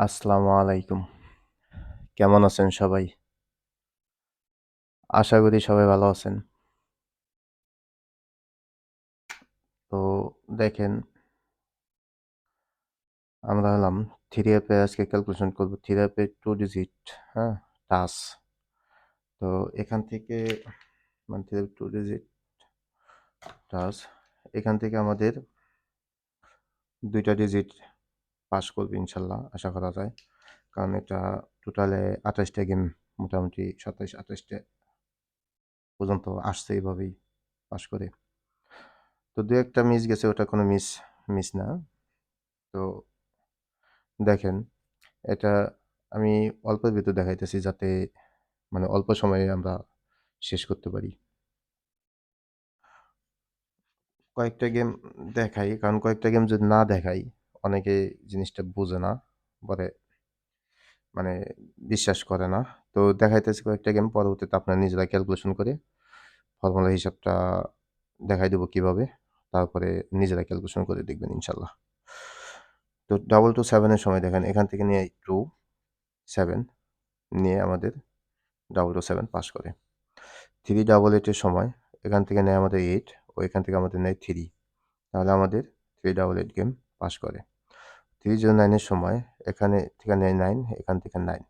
আসসালামু আলাইকুম। কেমন আছেন সবাই? আশা করি সবাই ভালো আছেন। তো দেখেন আমরা হলাম 3 অ্যাপে আজকে ক্যালকুলেশন করব। 3 অ্যাপে 2 ডিজিট, হ্যাঁ? টাস। তো এখান থেকে মানে 3 2 ডিজিট টাস। এখান থেকে আমাদের ২ টা ডিজিট পাস করবে ইনশাআল্লাহ আশা করা যায়। কারণ এটা টোটালে ২৮ টা গেম মোটামুটি ২৭-২৮ টা পর্যন্ত আসছে এভাবেই পাস করে। তো ২-১ টা মিস গেছে ওটা কোনো মিস না। তো দেখেন এটা আমি অল্পের ভিতর দেখাইতেছি যাতে মানে অল্প সময়ে আমরা শেষ করতে পারি। কয়েকটা গেম দেখাই, কারণ কয়েকটা গেম যদি না দেখাই অনেকে জিনিসটা বুঝে না, পরে মানে বিশ্বাস করে না। তো দেখাইতেছি কয়েকটা গেম, পরবর্তীতে আপনারা নিজেরা ক্যালকুলেশন করে ফর্মুলা হিসাবটা দেখাই দেবো কিভাবে। তারপরে নিজেরা ক্যালকুলেশন করে দেখবেন ইনশাল্লাহ। তো 2-2-7 এর সময় দেখেন এখান থেকে নিয়ে 2, 7 নিয়ে আমাদের 2-2-7 পাস করে। 3-8 এর সময় এখান থেকে নেয় আমাদের 8 ও এখান থেকে আমাদের নেয় 3, তাহলে আমাদের 3-8 গেম পাস করে। 3-9 এর সময় এখানে থেকে নেয় 9, এখান থেকে 9,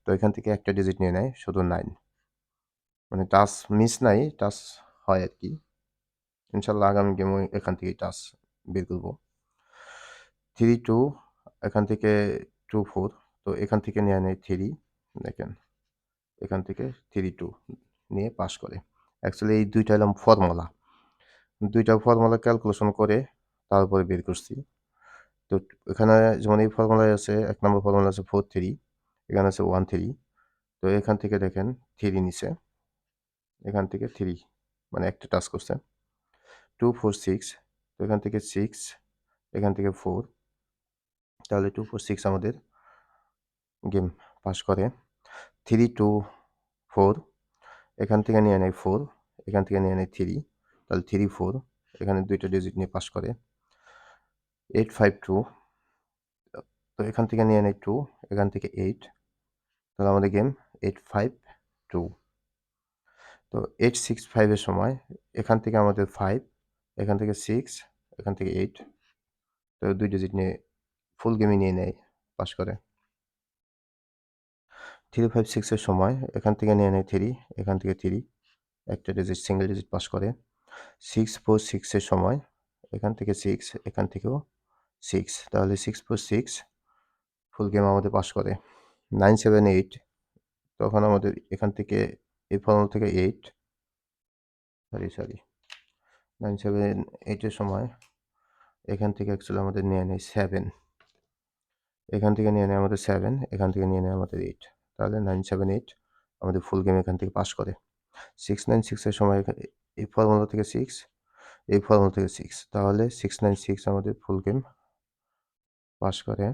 তো এখান থেকে একটা ডিজিট নিয়ে নেয় শুধু 9, মানে টাচ মিস নাই, টাচ হয় আর কি। ইনশাল্লাহ আগামী গেমও এখান থেকেই টাচ বের করবো। 3-2 এখান থেকে 2-4, তো এখান থেকে নিয়ে নেয় 3, দেখেন এখান থেকে 3-2 নিয়ে পাস করে। অ্যাকচুয়ালি এই দুইটা হলাম ফর্মুলা, দুইটা ফর্মুলা ক্যালকুলেশন করে তারপরে বের করছি। তো এখানে যেমন এই ফর্মুলায় আছে, 1 নম্বর ফর্মুলা আছে 4-3, এখানে আছে 1-3, তো এখান থেকে দেখেন 3 নিছে, এখান থেকে 3 মানে একটা টাচ করছে। 2-4-6, তো এখান থেকে 6, এখান থেকে 4, তাহলে 2-4-6 আমাদের গেম পাস করে। 3-2-4, এখান থেকে নিয়ে নেয় 4, এখান থেকে নিয়ে নেয় 3, তাহলে 3-4 এখানে দুইটা ডিজিট নিয়ে পাস করে। 8-5-2, তো এখান থেকে নিয়ে নেয় 2, এখান থেকে 8, তাহলে আমাদের গেম 8-5-2। তো 8-6-5 এর সময় এখান থেকে আমাদের 5, এখান থেকে 6, এখান থেকে 8, তো দুই ডিজিট নিয়ে ফুল গেমই নিয়ে নেয়, পাস করে। 3-5-6 এর সময় এখান থেকে নিয়ে নেয় 3, এখান থেকে 3, একটা ডিজিট সিঙ্গেল ডিজিট পাস করে। 6-4-6 এর সময় এখান থেকে 6, এখান থেকেও 6, তাহলে 6-4-6 ফুল গেম আমাদের পাস করে। 9-7-8, তখন আমাদের এখান থেকে এই ফর্মুলা থেকে 8, সরি 9-7-8 এর সময় এখান থেকে অ্যাকচুয়ালি আমাদের নিয়ে নেয় 7, এখান থেকে নিয়ে নেয় আমাদের 7, এখান থেকে নিয়ে নেয় আমাদের 8, তাহলে 9-7-8 আমাদের ফুল গেম এখান থেকে পাস করে। 6-9-6 এর সময় এই ফর্মুলা থেকে 6, এই ফর্মুলা থেকে 6, তাহলে 6-9-6 আমাদের ফুল গেম পাস করে।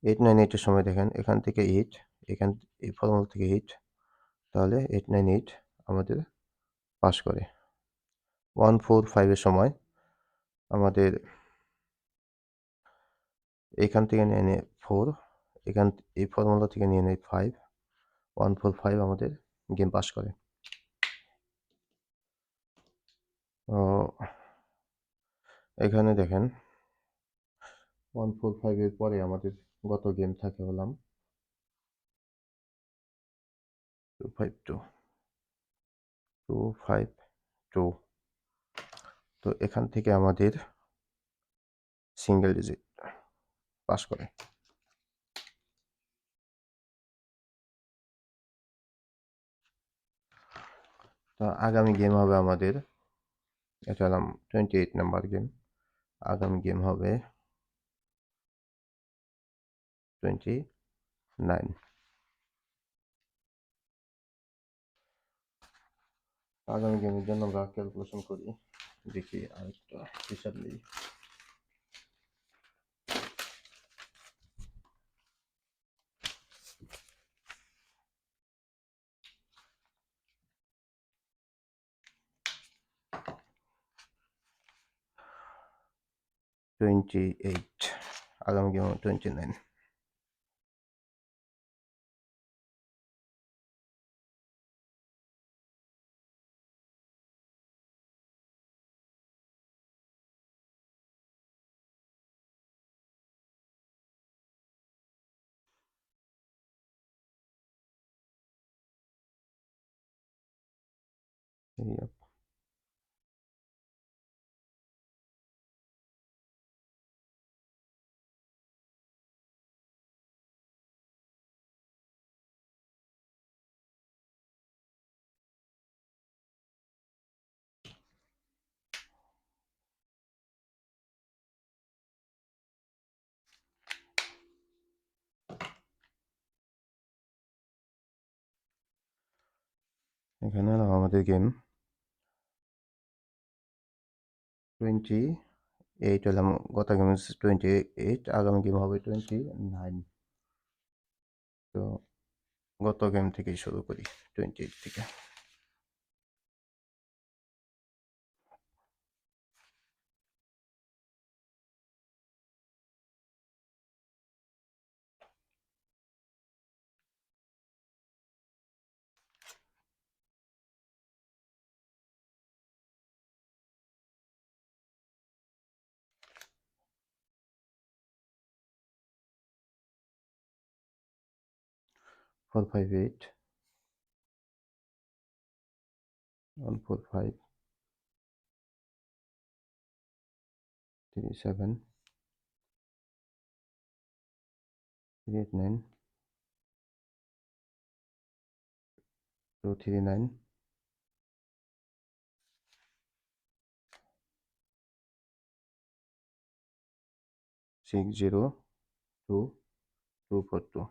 8-9-8 এর সময় দেখেন এখান থেকে 8, এখান এই ফর্মুলা থেকে 8, তাহলে 8-9-8 আমাদের পাস করে। 1-4-5 এর সময় আমাদের এখান থেকে নিয়ে নেয় 4, এখান এই ফর্মুলা থেকে নিয়ে নেয় 5, 1-4-5 আমাদের গেম পাস করে। তো এখানে দেখেন 1-4-5 এর পরে আমাদের গত গেম থাকে হলাম 2-5-2, 2-5-2, তো এখান থেকে আমাদের সিঙ্গেল ডিজিট পাস করে। তো আগামী গেম হবে আমাদের, এটা হলাম 28 নাম্বার গেম, আগামী গেম হবে 29। আগামী গেমের জন্য আমরা ক্যালকুলেশন করি, দেখি আরেকটা হিসাব নেই। আগামী গেম হবে 29। এখানে হলো আমাদের গেম 28 হলাম, গত গেম 28, আগামী গেম হবে 29। তো গত গেম থেকেই শুরু করি, 28 থেকে। Four five eight, 145, 37, 389, 239, 602, 242।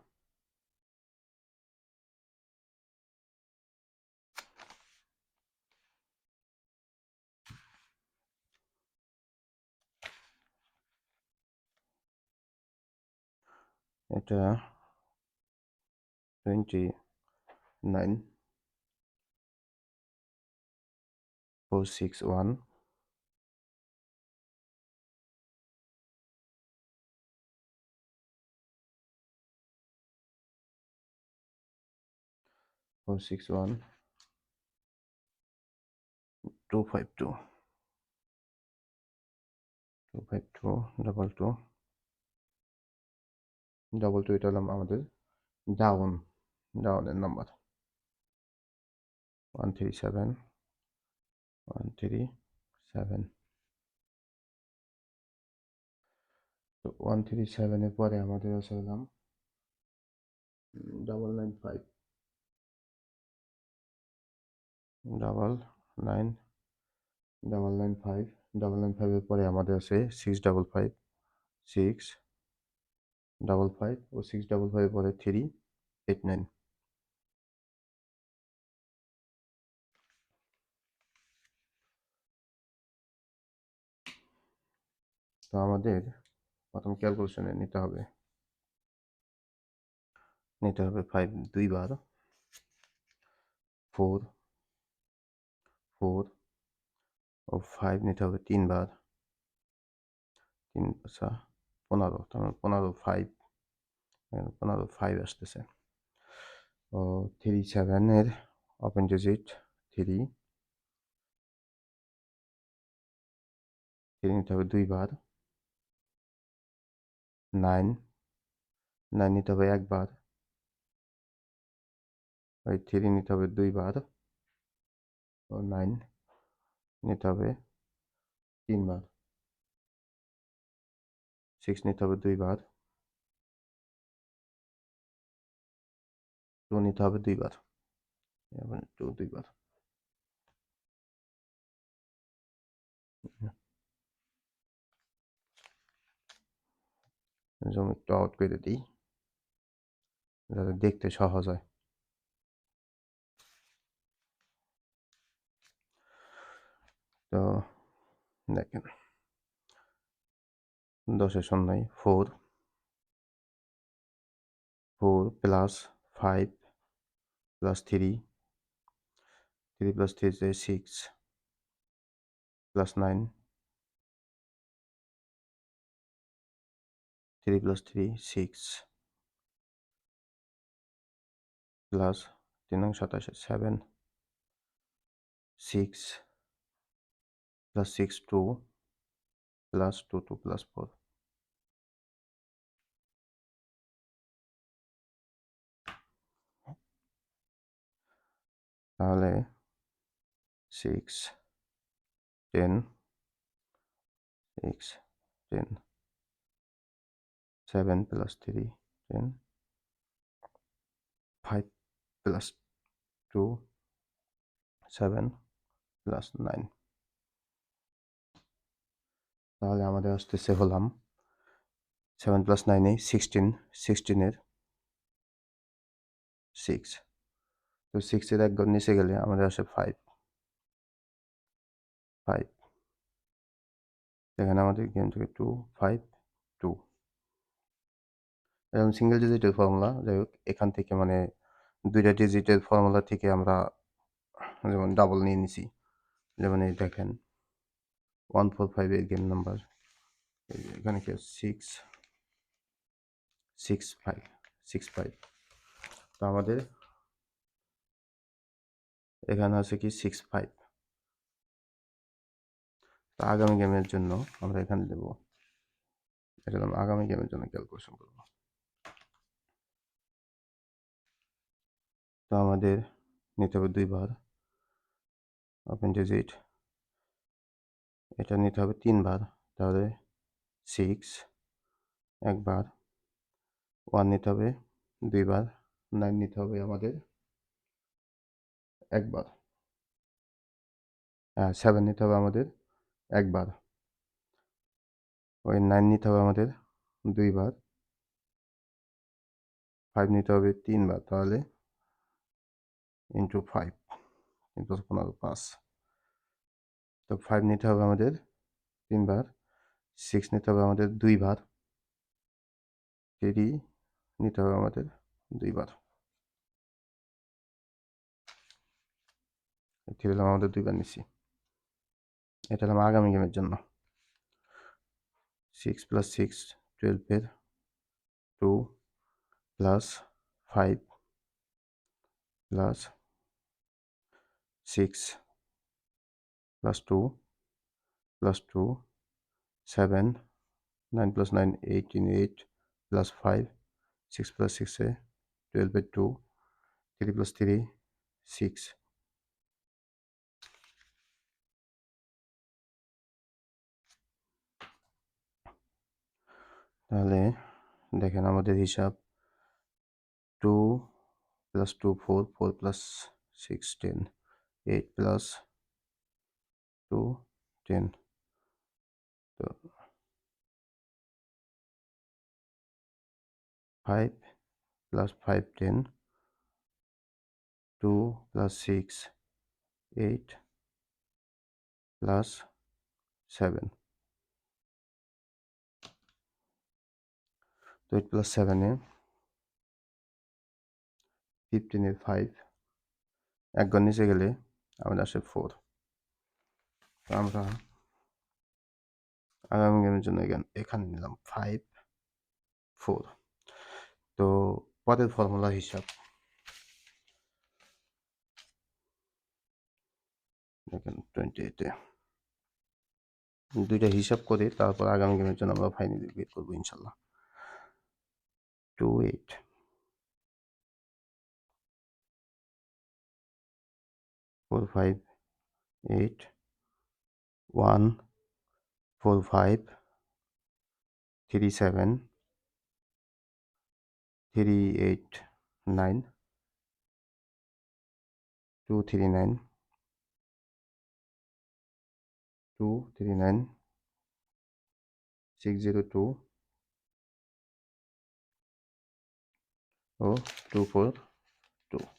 এটা 29, 461, 461, 252, 252, ডাবল টু, ডাবল টু। এটা হলাম আমাদের ডাউনের নাম্বার। 137, 137। তো 137-এর পরে আমাদের আছে হলাম 995, 99, 995, 995-এর পরে আমাদের আছে 655, 655 ও 655-এর পরে 389। তো আমাদের প্রথম ক্যালকুলেশনে নিতে হবে 5 দুইবার, 4, 4 ও 5 নিতে হবে 3বার, 3 পাঁচা 15, তার মানে 15, 5, 15, 5 আসতেছে। ও 37-এর ওপেন ডিজিট 3, 3 নিতে হবে দুইবার, 9, 9 নিতে হবে একবার, ওই 3 নিতে হবে দুইবার, ও 9 নিতে হবে তিনবার, 6 নিতে হবে দুইবার, 2 নিতে হবে দুইবার, এবং 2 দুইবার। জমি একটু আউট করে দিই যাতে দেখতে সহজ হয়। তো দেখেন 10-এর শূন্যই 4, 4 plus 5 plus 3, 3 plus 3 is 6, plus 9, 3 plus 3 6 plus 3 নং 27 7 6 plus 6 2 plus 2 2 plus 4 তাহলে 6 10 6 10 7 plus 3 10 5 plus 2 7 plus 9 তাহলে আমাদের আসতেছে হলাম 7 plus 9 16 16 এর 6 তো 6 এর এক ঘর নিচে গেলে আমাদের আসে 5 5 এখানে আমাদের গেম থেকে 2 5 2 এরকম সিঙ্গেল ডিজিটের ফর্মুলা যাই হোক এখান থেকে মানে দুইটা ডিজিটের ফর্মুলা থেকে আমরা যেমন ডাবল নিয়ে নিছি যেমন এই দেখেন 145 এর গেম নাম্বার এখানে কি 6 6 5 6 5 তো আমাদের এখানে আছে কি 6 5 তো আগামী গেমের জন্য আমরা এখানে দেবো এটা আগামী গেমের জন্য ক্যালকুলেশন করবো তো আমাদের নিতে হবে 2 বার ওপেন ডিজিট এটা নিতে হবে 3 বার তাহলে 6 একবার 1 নিতে হবে 2 বার 9 নিতে হবে আমাদের একবার 7 নিতে হবে আমাদের একবার ওই 9 নিতে হবে আমাদের 2 বার 5 নিতে হবে 3 বার তাহলে ইন্টু 5 ইন্টু 15 5 তো 5 নিতে হবে আমাদের 3 বার 6 নিতে হবে আমাদের 2 বার 3 নিতে হবে আমাদের 2 বার 3 হলাম আমাদের 2 বার নিছি এটা হলাম আগামী গেমের জন্য 6 plus 6 12 এর 2 plus 5 plus 6 plus 2 plus 2 7 9 plus 9 18 8 plus 5 6 plus 6 12 এর 2 3 plus 3 6 তাহলে দেখেন আমাদের হিসাব 2 plus 2 4 4 plus 6 10 8 plus 2 10 তো 5 plus 5 10 2 plus 6 8 plus 7 তো 8 plus 7 এ 15 এর 5 এক ঘর নিচে গেলে আমাদের আসে 4 তো আমরা আগামী গেমের জন্য এখানে নিলাম 5 4 তো পরের ফর্মুলা হিসাব দেখেন 28 এ দুইটা হিসাব করে তারপর আগামী গেমের জন্য আমরা ফাইনালি বের করবো ইনশাল্লাহ 28 4 5 8 1 4 5 3 7 3 8 9 2 3 9 2 3 9 6 0 2 ও 2 4 2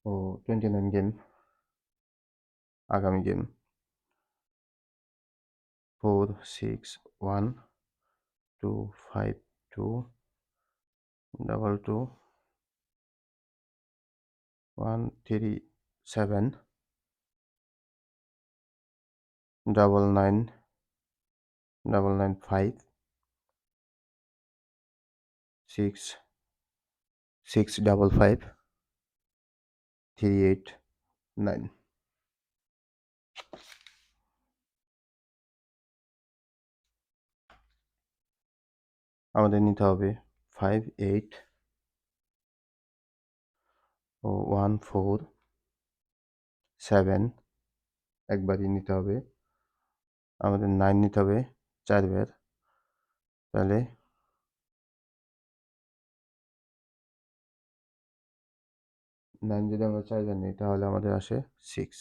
ও 29 গেম আগামী গেম 4 6 1 2 5 2 double 2 1 3 7 99995 665 389 আমাদের নিতে হবে 5814 একবারই নিতে হবে। আমাদের 9 নিতে হবে 4 বার। তাহলে 9 যদি আমরা 4 বার নিই তাহলে আমাদের আসে 6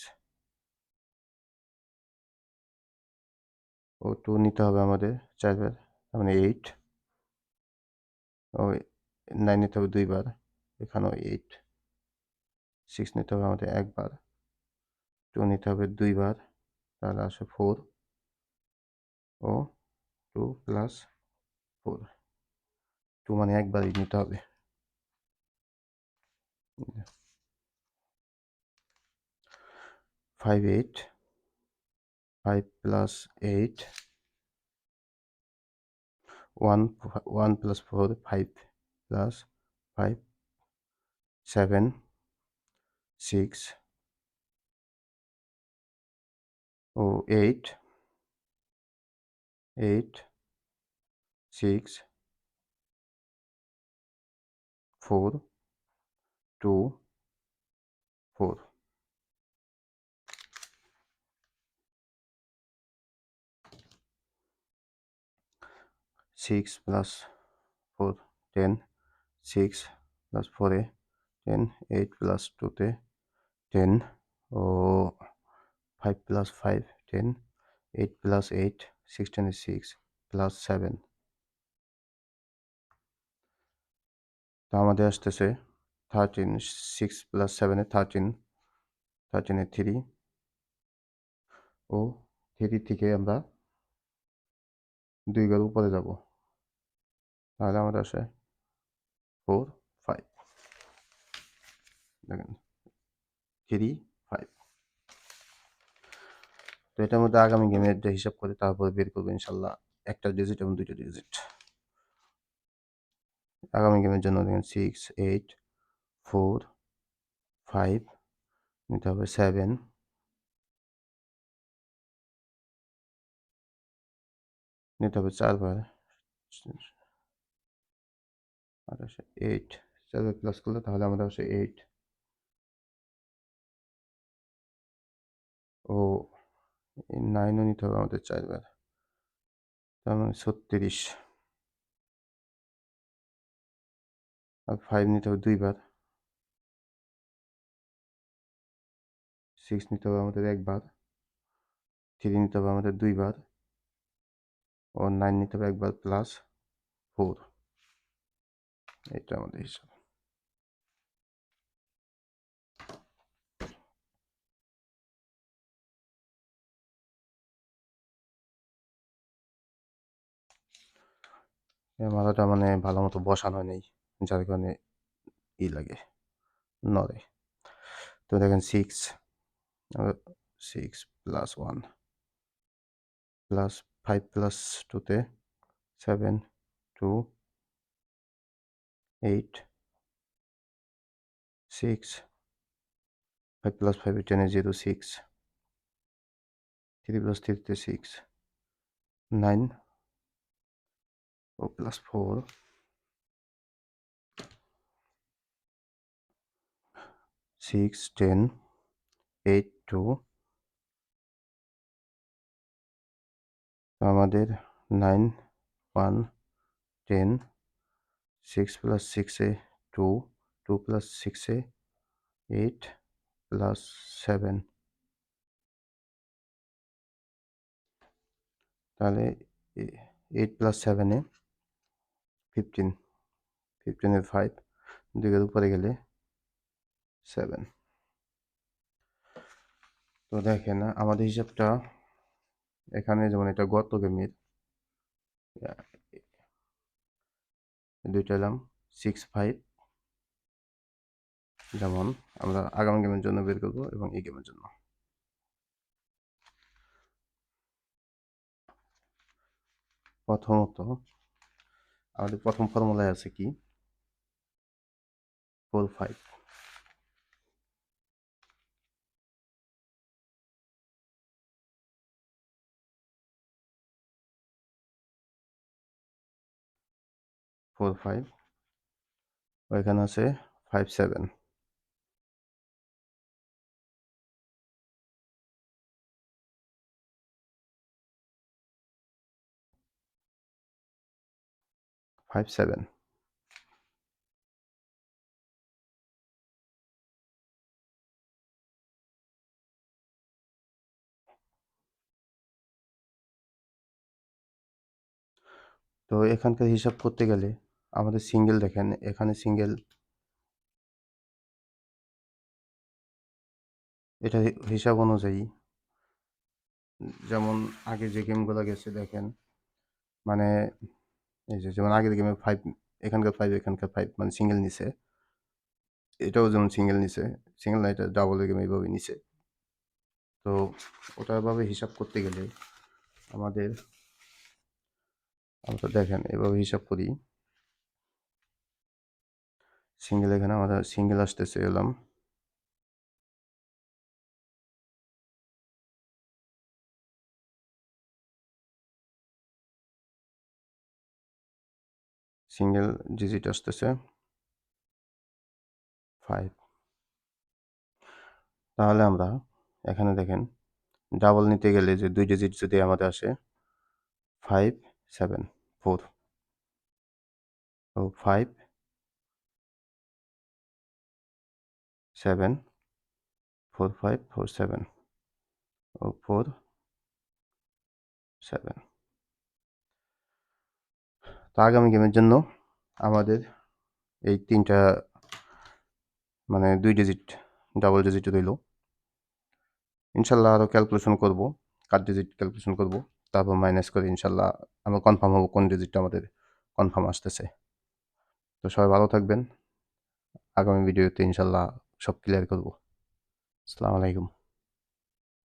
ও 2 নিতে হবে আমাদের 4 বার, তার মানে 8 ও 9 নিতে হবে 2 বার, এখানেও 8 6 নিতে হবে আমাদের একবার, 2 নিতে হবে 2 বার, তাহলে আসে 4 ও 2 প্লাস 4, 2 মানে একবারই নিতে হবে। 58 5 প্লাস 8 1 প্লাস 4 5 প্লাস 5 7 6 ও 8 6 4 2 4 6 প্লাস 4 10 6 প্লাস 4 10 8 প্লাস 2 10 ও 5 প্লাস 5 10 8 প্লাস 8 66 প্লাস 7, তো আমাদের আসতেছে 13 6 প্লাস 7 13 13 3 ও 3 থেকে আমরা 2 ঘর উপরে যাব, তাহলে আমাদের আসে 4 5 দেখেন 3 5। তো এটার মধ্যে আগামী গেমের যে হিসাব করে তারপর বের করবো ইনশাল্লাহ একটা ডিজিট এবং 2টা ডিজিট। আগামী গেমের জন্য দেখেন 6 8 4 5 নিতে হবে 7 নিতে হবে 4 বার, আর আসে 8 4 বার প্লাস করলে তাহলে আমাদের আসে 8 ও 9ও নিতে হবে আমাদের 4 বার, তার মানে 36 আর 5 নিতে হবে 2 বার, 6 নিতে হবে আমাদের একবার, 3 নিতে হবে আমাদের 2 বার ও 9 নিতে হবে একবার প্লাস 4, এটা আমাদের হিসাব। মাথাটা মানে ভালো মতো বসানো নেই, যার কারণে লাগে নড়ে। তো দেখেন 6 plus 1 plus 5 plus 2 7 2 8 6 5 plus 5 10 0 6 3 plus 3 6 9 ও প্লাস 4 6 10 8 2, আমাদের 9 1 10 6 প্লাস 6 2 2 প্লাস 6 8 প্লাস 7, তাহলে 8 প্লাস 7 15 15 5 2 উপরে গেলে 7। তো দেখেন আমাদের হিসাবটা এখানে যেমন এটা গত গেমের দুইটা এলাম 6 5, যেমন আমরা আগামী গেমের জন্য বের করবো এবং এই গেমের জন্য। প্রথমত আমাদের প্রথম ফর্মুলায় আছে কি 4 5 4 5 ওইখানে আছে 5 7 5 7 তো এখানকার হিসাব করতে গেলে আমাদের সিঙ্গেল দেখেন এখানে সিঙ্গেল এটা হিসাব অনুযায়ী যেমন আগে যে গেমগুলো গেছে দেখেন মানে এই যে যেমন আগের গেমে 5 এখানকার 5 এখানকার 5 মানে সিঙ্গেল নিছে এটাও যেমন সিঙ্গেল নিছে সিঙ্গেল না এটা ডাবল গেম এইভাবে নিছে তো ওটাভাবে হিসাব করতে গেলে আমাদের আমরা দেখেন এভাবে হিসাব করি সিঙ্গেল এখানে আমাদের সিঙ্গেল আসতেছে এলাম সিঙ্গেল ডিজিট আসতেছে 5 তাহলে আমরা এখানে দেখেন ডাবল নিতে গেলে যে 2 ডিজিট যদি আমাদের আসে 5 7 4 তো 5 7 4 5 4 7 ও 4 7 তো আগামী গেমের জন্য আমাদের এই 3টা মানে 2 ডিজিট ডাবল ডিজিট রইল ইনশাল্লাহ আরও ক্যালকুলেশন করব কার ডিজিট ক্যালকুলেশন করব তারপর মাইনাস করে ইনশাল্লাহ আমরা কনফার্ম হব কোন ডিজিটটা আমাদের কনফার্ম আসতেছে তো সবাই ভালো থাকবেন আগামী ভিডিওতে ইনশাল্লাহ সব ক্লিয়ার করব আসসালামু আলাইকুম